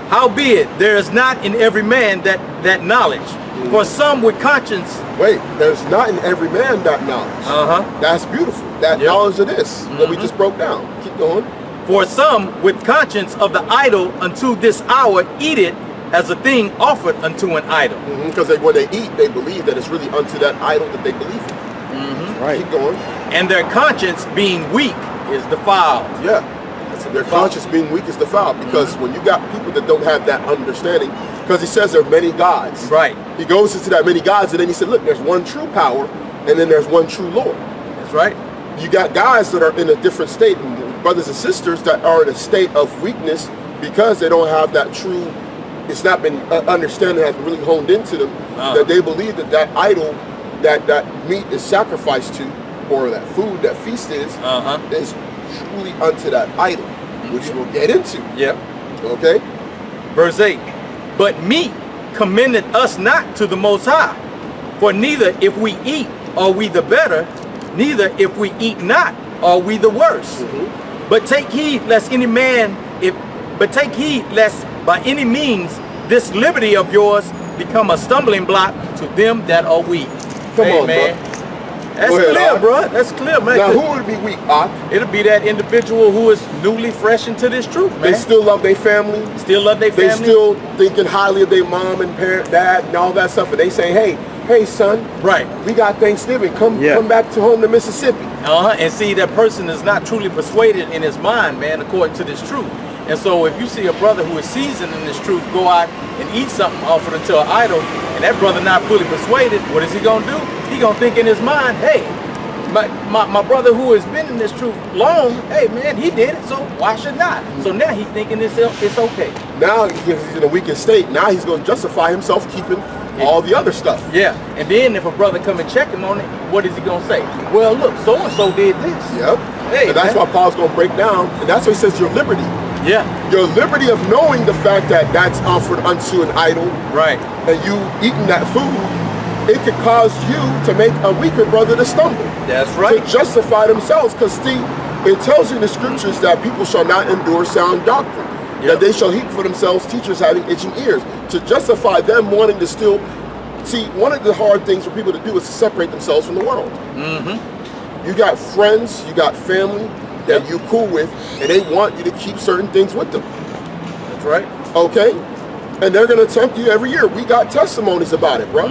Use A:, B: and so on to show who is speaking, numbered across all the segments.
A: Howbeit, there is not in every man that knowledge. For some with conscience.
B: Wait, there's not in every man that knowledge. That's beautiful. That knowledge of this that we just broke down. Keep going.
A: For some with conscience of the idol unto this hour eat it as a thing offered unto an idol.
B: Because when they eat, they believe that it's really unto that idol that they believe in. Right. Keep going.
A: And their conscience being weak is defiled.
B: Yeah. Their conscience being weak is defiled, because when you got people that don't have that understanding, because he says there are many gods.
A: Right.
B: He goes into that many gods, and then he said, look, there's one true power, and then there's one true Lord.
A: That's right.
B: You got guys that are in a different state, and brothers and sisters that are in a state of weakness because they don't have that true, it's not been understanding has really honed into them, that they believe that that idol that meat is sacrificed to, or that food, that feast is truly unto that idol, which we'll get into. Okay.
A: Verse 8. But meat commendeth us not to the Most High, for neither if we eat are we the better, neither if we eat not are we the worse. But take heed lest take heed lest by any means this liberty of yours become a stumbling block to them that are weak.
B: Come on,
A: man.
B: Bro.
A: That's clear, bro. That's clear, man.
B: Now, who would be weak, Ak?
A: It'll be that individual who is newly fresh into this truth, man.
B: They still love their family.
A: Still love their family.
B: They still thinking highly of their mom and parent, dad, and all that stuff. And they say, hey, son.
A: Right.
B: We got Thanksgiving. Come back to home to Mississippi.
A: And see, that person is not truly persuaded in his mind, man, according to this truth. And so if you see a brother who is seasoned in this truth go out and eat something offered unto an idol, and that brother not fully persuaded, what is he going to do? He going to think in his mind, hey, my brother who has been in this truth long, hey man, he did it, so why should not? So now he's thinking it's okay.
B: Now he's in a weakened state. Now he's going to justify himself keeping all the other stuff.
A: Yeah, and then if a brother come and check him on it, what is he going to say? Well, look, so-and-so did this.
B: Hey, and that's why Paul's going to break down, and that's why he says your liberty. Your liberty of knowing the fact that that's offered unto an idol.
A: Right.
B: And you eating that food, it could cause you to make a weaker brother to stumble.
A: That's right.
B: To justify themselves. Because see, it tells you in the scriptures that people shall not endure sound doctrine. That they shall heap for themselves teachers having itching ears. To justify them wanting to still... See, one of the hard things for people to do is to separate themselves from the world. You got friends, you got family that you cool with, and they want you to keep certain things with them.
A: That's right.
B: Okay? And they're going to tempt you every year. We got testimonies about it, bro.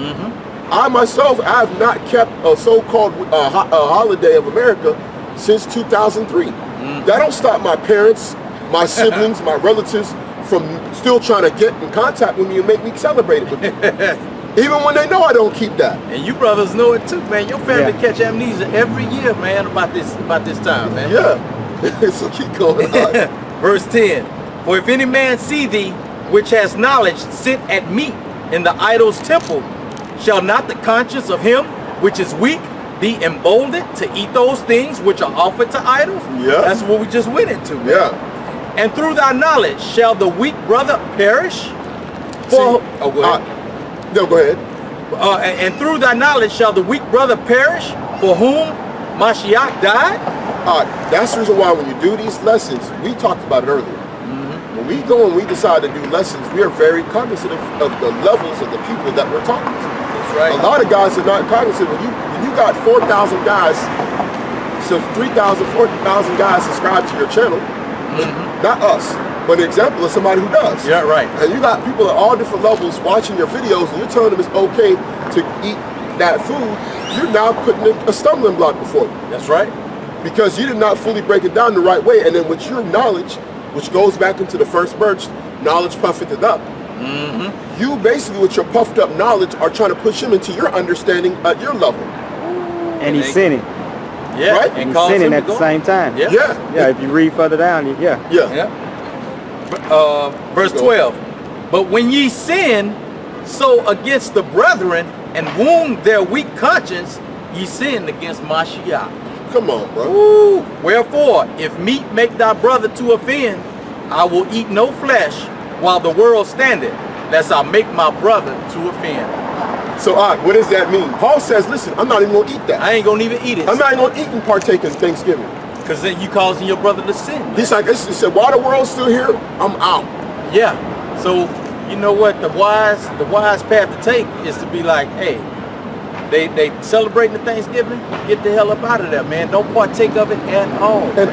B: I myself, I have not kept a so-called holiday of America since 2003. That don't stop my parents, my siblings, my relatives from still trying to get in contact with me and make me celebrate it with me. Even when they know I don't keep that.
A: And you brothers know it too, man. Your family catch amnesia every year, man, about this time, man.
B: So keep going on.
A: Verse 10. For if any man see thee, which has knowledge, sit at meat in the idol's temple, shall not the conscience of him which is weak be emboldened to eat those things which are offered to idols? That's what we just went into, man. And through thy knowledge shall the weak brother perish? For, go ahead.
B: No, go ahead.
A: And through thy knowledge shall the weak brother perish, for whom Mashiach died?
B: That's the reason why when you do these lessons, we talked about it earlier. When we go and we decide to do lessons, we are very cognizant of the levels of the people that we're talking to.
A: That's right.
B: A lot of guys are not cognizant. When you got 4,000 guys, so 3,000, 4,000 guys subscribe to your channel, not us, but an example of somebody who does.
A: Right.
B: And you got people at all different levels watching your videos, and you're telling them it's okay to eat that food. You're now putting a stumbling block before you.
A: That's right.
B: Because you did not fully break it down the right way. And then with your knowledge, which goes back into the first verse, knowledge puffeth it up. You basically, with your puffed up knowledge, are trying to push him into your understanding at your level.
C: And he's sinning.
B: Right?
C: And he's sinning at the same time. If you read further down,
A: verse 12. But when ye sin so against the brethren and wound their weak conscience, ye sin against Mashiach.
B: Come on, bro.
A: Woo. Wherefore, if meat make thy brother to offend, I will eat no flesh while the world standeth, lest I make my brother to offend.
B: So, what does that mean? Paul says, listen, I'm not even going to eat that.
A: I ain't going to even eat it.
B: I'm not even going to eat and partake in Thanksgiving.
A: Because then you causing your brother to sin. Man.
B: He's like, he said, while the world's still here, I'm out.
A: So you know what the wise path to take is to be like, hey, they celebrating the Thanksgiving, get the hell up out of there, man. Don't partake of it at all.
B: And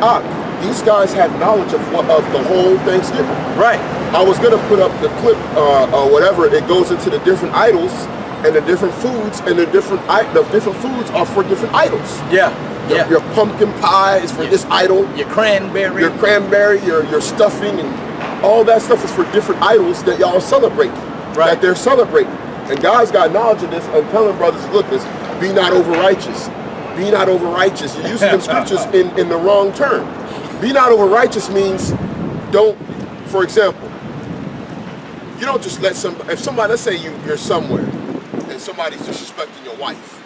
B: these guys have knowledge of the whole Thanksgiving.
A: Right.
B: I was gonna put up the clip or whatever. It goes into the different idols and the different foods, and the different foods are for different idols.
A: Yeah.
B: Your pumpkin pie is for this idol.
A: Your cranberry.
B: Your stuffing, and all that stuff is for different idols that y'all celebrate.
A: Right.
B: That they're celebrating. And God's got knowledge of this. I'm telling brothers, look, this, be not over righteous. Be not over righteous. You're using them scriptures in the wrong term. Be not over righteous means don't, for example, you don't just let somebody, if somebody, let's say you're somewhere and somebody's disrespecting your wife,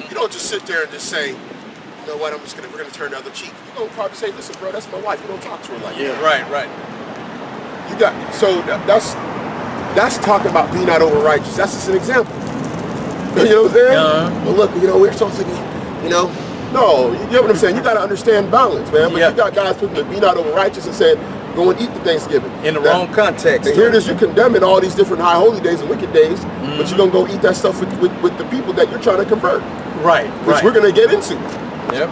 B: you don't just sit there and just say, you know what, we're gonna turn the other cheek. You're gonna probably say, listen, bro, that's my wife. You don't talk to her like that.
A: Yeah, right.
B: That's talking about being not over righteous. That's just an example. You know what I'm saying? But look, we're supposed to be, no, you get what I'm saying? You got to understand balance, man. But you got guys putting the be not over righteous and saying, go and eat the Thanksgiving.
A: In the wrong context.
B: And here it is, you're condemning all these different high holy days and wicked days, but you're going to go eat that stuff with the people that you're trying to convert. Right. Which we're going to get into.
A: Yep.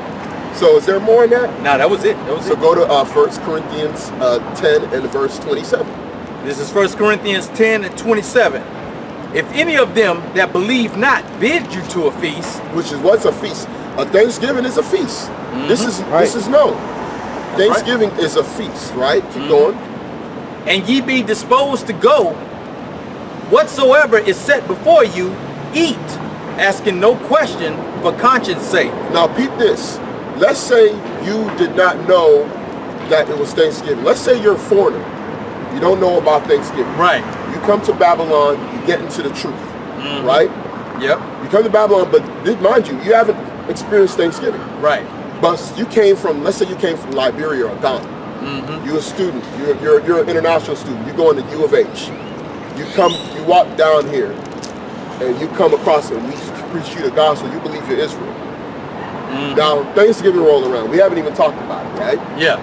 B: So is there more in that?
A: No, that was it.
B: So go to 1 Corinthians 10 and verse 27.
A: This is 1 Corinthians 10 and 27. If any of them that believe not bid you to a feast.
B: Which is what's a feast? A Thanksgiving is a feast. This is known. Thanksgiving is a feast, right? Keep going.
A: And ye be disposed to go, whatsoever is set before you, eat, asking no question for conscience sake.
B: Now peep this. Let's say you did not know that it was Thanksgiving. Let's say you're a foreigner. You don't know about Thanksgiving.
A: Right.
B: You come to Babylon, you get into the truth, right?
A: Yep.
B: You come to Babylon, but mind you haven't experienced Thanksgiving.
A: Right.
B: But you came from, let's say you came from Liberia or Ghana. You're a student, you're an international student. You go into U of H. You walk down here, and you come across and we preach you the gospel. You believe you're Israel. Now Thanksgiving roll around. We haven't even talked about it, right?
A: Yeah.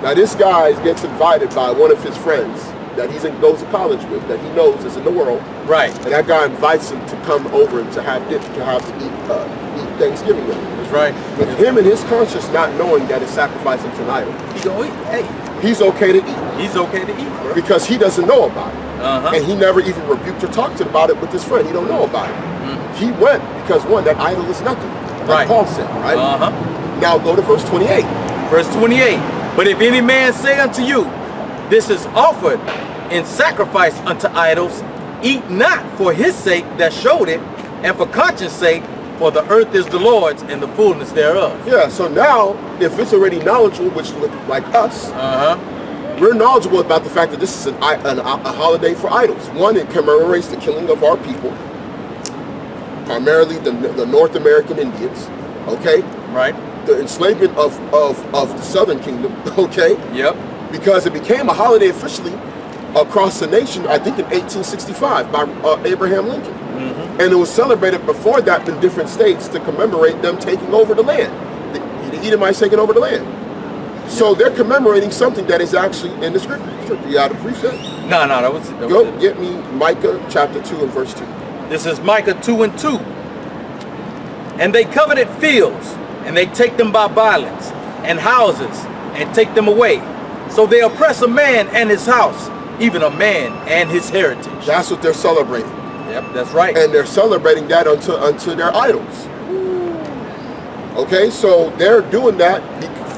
B: Now this guy gets invited by one of his friends that goes to college with, that he knows is in the world.
A: Right.
B: And that guy invites him to come over and to eat Thanksgiving with him.
A: That's right.
B: With him and his conscience not knowing that it's sacrificing to an idol.
A: He's
B: okay to eat.
A: He's okay to eat, bro.
B: Because he doesn't know about it. And he never even rebuked or talked about it with his friend. He don't know about it. He went because that idol is nothing. Like Paul said, right? Now go to verse 28.
A: Verse 28. But if any man say unto you, this is offered in sacrifice unto idols, eat not for his sake that showed it, and for conscience sake, for the earth is the Lord's and the fullness thereof.
B: Yeah, so now, if it's already knowledgeable, which like us, we're knowledgeable about the fact that this is a holiday for idols. One, it commemorates the killing of our people, primarily the North American Indians, okay?
A: Right.
B: The enslavement of the Southern Kingdom, okay?
A: Yep.
B: Because it became a holiday officially across the nation, I think in 1865 by Abraham Lincoln. And it was celebrated before that in different states to commemorate them taking over the land. The Edomites taking over the land. So they're commemorating something that is actually in the scripture. You got a precept?
A: No, that was
B: Go get me Micah chapter 2 and verse 2.
A: This is Micah 2 and 2. And they coveted fields, and they take them by violence, and houses, and take them away. So they oppress a man and his house, even a man and his heritage.
B: That's what they're celebrating.
A: Yep, that's right.
B: And they're celebrating that unto their idols. Okay, so they're doing that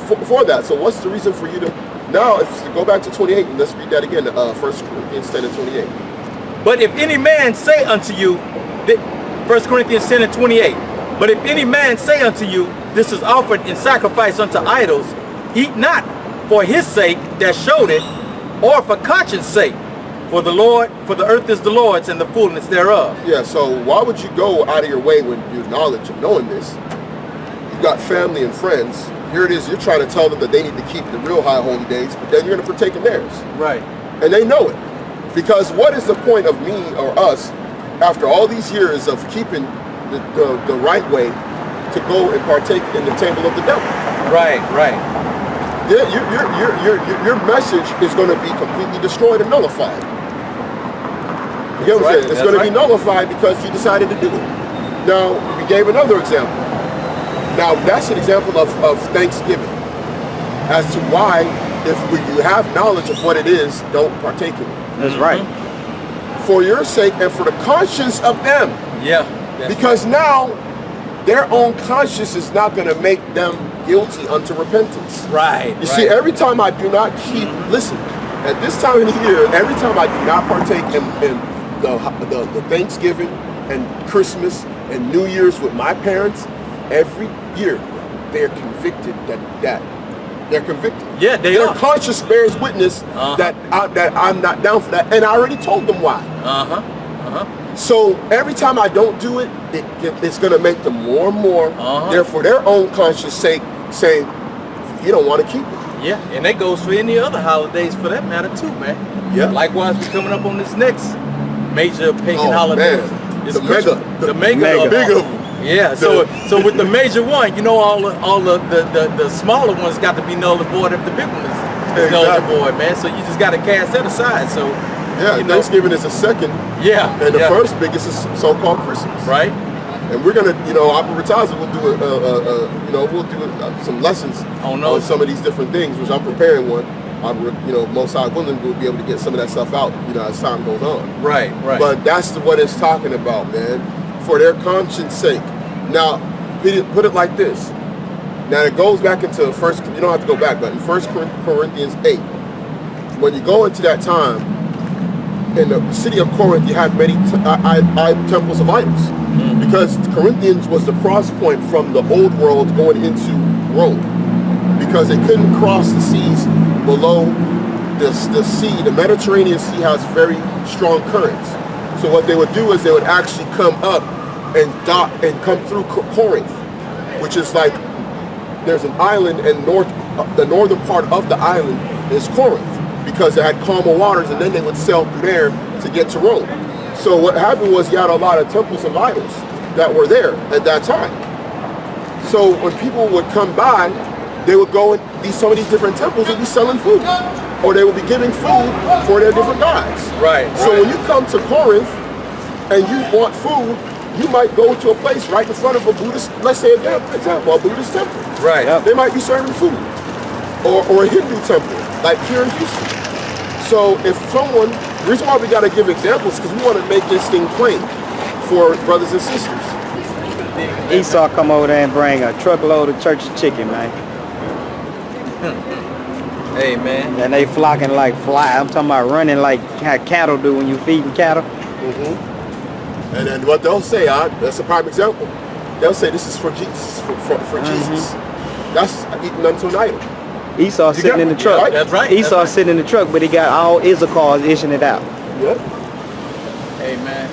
B: for that. So what's the reason for you to now? If you go back to 28, and let's read that again. 1 Corinthians 10 and 28.
A: But if any man say unto you, 1 Corinthians 10 and 28. But if any man say unto you, this is offered in sacrifice unto idols, eat not for his sake that showed it, or for conscience sake. For the earth is the Lord's and the fullness thereof.
B: Yeah, so why would you go out of your way when you knowledge of knowing this? You've got family and friends. Here it is, you're trying to tell them that they need to keep the real high holy days, but then you're going to partake in theirs.
A: Right.
B: And they know it. Because what is the point of me or us, after all these years of keeping the right way, to go and partake in the temple of the devil?
A: Right.
B: Yeah, your message is going to be completely destroyed and nullified. You get what I'm saying? It's going to be nullified because you decided to do it. Now, we gave another example. Now, that's an example of Thanksgiving as to why, if you have knowledge of what it is, don't partake in it.
C: That's right.
B: For your sake and for the conscience of them.
A: Yeah.
B: Because now, their own conscience is not going to make them guilty unto repentance.
A: Right.
B: You see, every time I do not keep, listen, at this time of the year, every time I do not partake in the Thanksgiving and Christmas and New Year's with my parents, every year they're convicted that they're convicted.
A: Yeah,
B: their conscience bears witness that I'm not down for that, and I already told them why. So every time I don't do it, it's going to make them more and more. Therefore, their own conscience sake, saying, you don't want to keep it.
A: Yeah, and that goes for any other holidays for that matter too, man.
B: Yeah.
A: Likewise, we're coming up on this next major pagan holiday.
B: The mega of them.
A: Yeah, so with the major one, you know, all the smaller ones got to be null and void if the big one is null and void, man. So you just got to cast that aside. So
B: yeah, Thanksgiving is a second.
A: Yeah,
B: and the first biggest is so-called Christmas.
A: Right.
B: And we're gonna, Operatiza will do some lessons on some of these different things, which I'm preparing one. Most high willing, we'll be able to get some of that stuff out, as time goes on.
A: Right.
B: But that's what it's talking about, man. For their conscience sake. Now, put it like this. Now it goes back into first. You don't have to go back, but in 1 Corinthians 8, when you go into that time, in the city of Corinth, you had many temples of idols. Because Corinthians was the cross point from the old world going into Rome. Because they couldn't cross the seas below the sea. The Mediterranean Sea has very strong currents. So what they would do is they would actually come up and dock and come through Corinth, which is like there's an island, and the northern part of the island is Corinth, because it had calmer waters, and then they would sail through there to get to Rome. So what happened was you had a lot of temples of idols that were there at that time. So when people would come by, they would go in some of these different temples and be selling food, or they would be giving food for their different gods.
A: Right.
B: So when you come to Corinth and you want food, you might go to a place right in front of a Buddhist, let's say a Buddhist temple.
A: Right.
B: They might be serving food, or a Hindu temple, like here in Houston. So if the reason why we got to give examples is because we want to make this thing plain for brothers and sisters.
C: Esau come over there and bring a truckload of church chicken, man.
A: Hey, man.
C: And they flocking like fly. I'm talking about running like how cattle do when you feeding cattle.
B: And then what they'll say, that's a prime example. They'll say this is for Jesus, for Jesus. That's eating unto an idol.
C: Esau sitting in the truck.
B: Right?
A: That's right.
C: Esau sitting in the truck, but he got all Issachars ishing it out.
B: Yep.
A: Hey, man.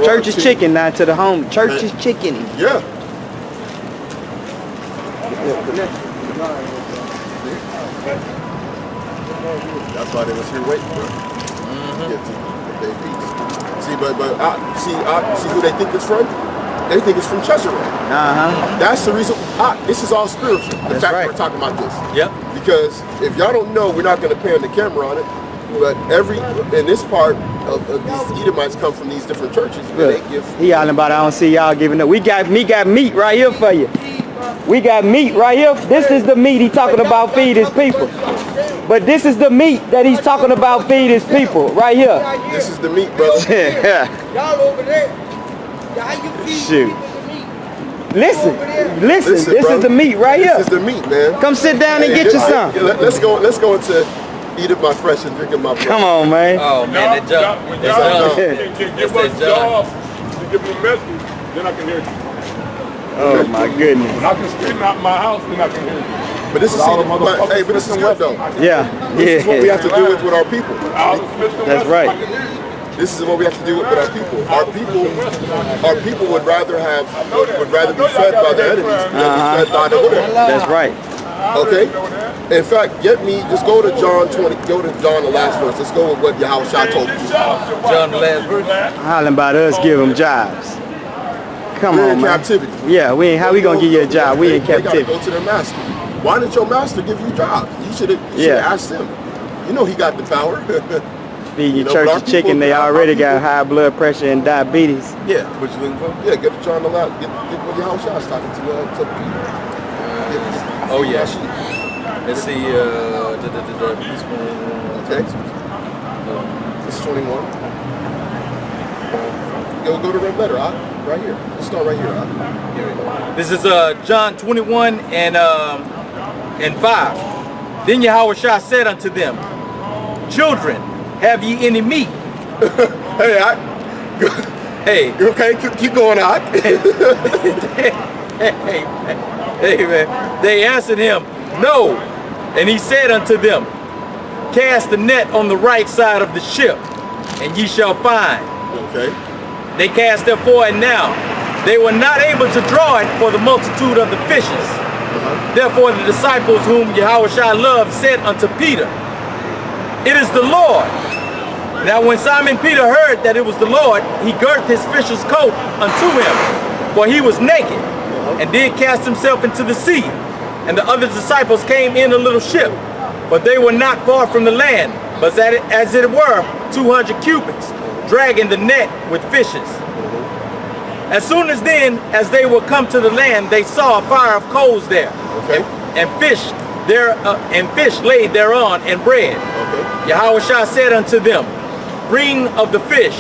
C: Church is chicken now to the home. Church is chicken.
B: Yeah. That's why they was here waiting, bro. Get their peace. See, see who they think it's from? They think it's from Cesare. That's the reason. This is all spiritual. The fact we're talking about this.
A: Yep.
B: Because if y'all don't know, we're not going to pan the camera on it. But in this part of these Edomites come from these different churches. They give.
C: He yelling about I don't see y'all giving up. We got meat right here for you. We got meat right here. This is the meat he talking about feed his people. But this is the meat that he's talking about feed his people right here.
B: This is the meat, brother.
D: Y'all over there.
C: Shoot. Listen. This
B: brother.
C: is the meat right here.
B: This is the meat, man.
C: Come sit down and get you some.
B: Let's go into eating my fresh and drinking my blood.
C: Come on, man.
A: Oh, man, that jump.
D: Give us jobs to give me a message, then I can hear you.
C: Oh, my goodness.
D: When I can scream out my house, then I can hear you.
B: But this is good though.
C: Yeah.
B: This is what we have to do with our people.
C: That's right.
B: This is what we have to do with our people. Our people would rather be fed by their enemies than be fed by the Lord.
C: That's right.
B: Okay? In fact, just go to John 20, go to John the last verse. Let's go with what Yahawashi told you.
A: John the last verse.
C: Hollering about us give them jobs. Come
B: We're
C: on,
B: in
C: man.
B: captivity.
C: Yeah, how we gonna give you a job? We in
B: They
C: captivity.
B: gotta go to their master. Why didn't your master give you a job? You should have asked him. You know he got the power.
C: Feed your
B: know,
C: church
B: but our
C: a chicken,
B: people-
C: they
B: our
C: already
B: people-
C: got high blood pressure and diabetes.
A: Yeah.
B: What you looking for? Yeah, get the John the loud. Get what Yahawashi was talking to Peter.
A: Oh, yeah.
B: My sheep.
A: Let's see.
B: Okay. It's 21. Go to red letter, right here. Let's start right here,
A: This is John 21 and 5. Then Yahawashi said unto them, Children, have ye any meat?
B: Hey,
A: Hey,
B: okay, keep going,
A: hey, man. They answered him, No. And he said unto them, Cast the net on the right side of the ship, and ye shall find.
B: Okay.
A: They cast therefore, and now they were not able to draw it for the multitude of the fishes. Therefore the disciples whom Yahawashi loved said unto Peter, It is the Lord. Now when Simon Peter heard that it was the Lord, he girt his fisher's coat unto him, for he was naked, and did cast himself into the sea. And the other disciples came in a little ship, but they were not far from the land, but as it were 200 cubits, dragging the net with fishes. As soon as then, as they were come to the land, they saw a fire of coals there,
B: Okay.
A: and fish there, and fish laid thereon, and bread.
B: Okay.
A: Yahawashi said unto them, Bring of the fish.